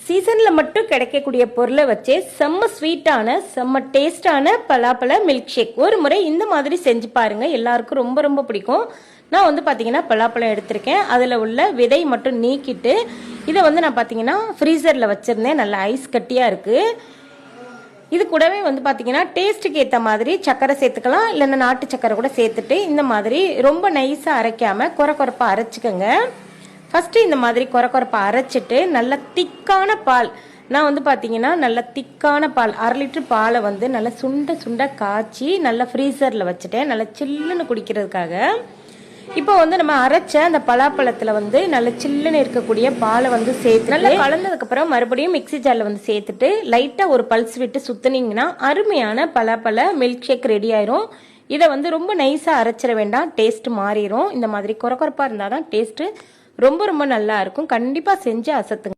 சீசனில் மட்டும் கிடைக்கக்கூடிய பொருளை வச்சு செம்ம ஸ்வீட்டான செம்ம டேஸ்டான பலாப்பழ மில்க் ஷேக் ஒரு முறை இந்த மாதிரி செஞ்சு பாருங்க. எல்லாருக்கும் ரொம்ப ரொம்ப பிடிக்கும். நான் வந்து பார்த்தீங்கன்னா பலாப்பழம் எடுத்திருக்கேன். அதில் உள்ள விதை மட்டும் நீக்கிட்டு இதை வந்து நான் பார்த்தீங்கன்னா ஃப்ரீசரில் வச்சுருந்தேன். நல்ல ஐஸ் கட்டியாக இருக்குது. இது கூடவே வந்து பார்த்தீங்கன்னா டேஸ்ட்டுக்கு ஏற்ற மாதிரி சக்கரை சேர்த்துக்கலாம், இல்லைன்னா நாட்டு சக்கரை கூட சேர்த்துட்டு இந்த மாதிரி ரொம்ப நைஸாக அரைக்காமல் குறைப்பாக அரைச்சிக்கோங்க. ஃபஸ்ட்டு இந்த மாதிரி குறைப்பாக அரைச்சிட்டு நல்ல திக்கான பால், நான் வந்து பார்த்தீங்கன்னா நல்ல திக்கான பால் 1/2 லிட்டர் பாலை வந்து நல்லா சுண்ட காய்ச்சி நல்லா ஃப்ரீசரில் வச்சுட்டேன், நல்லா சில்லுன்னு குடிக்கிறதுக்காக. இப்போ வந்து நம்ம அரைச்ச அந்த பலாப்பழத்தில் வந்து நல்ல சில்லுன்னு இருக்கக்கூடிய பாலை வந்து சேர்த்து நல்லா கலந்ததுக்கப்புறம் மறுபடியும் மிக்சி ஜாரில் வந்து சேர்த்துட்டு லைட்டாக ஒரு பல்ஸ் விட்டு சுற்றுனீங்கன்னா அருமையான பலாப்பழ மில்க் ஷேக் ரெடி ஆயிரும். இதை வந்து ரொம்ப நைஸாக அரைச்சிட வேண்டாம், டேஸ்ட் மாறிடும். இந்த மாதிரி குறைப்பாக இருந்தால் தான் டேஸ்ட்டு ரொம்ப ரொம்ப நல்லா இருக்கும். கண்டிப்பாக செஞ்சு அசத்துங்க.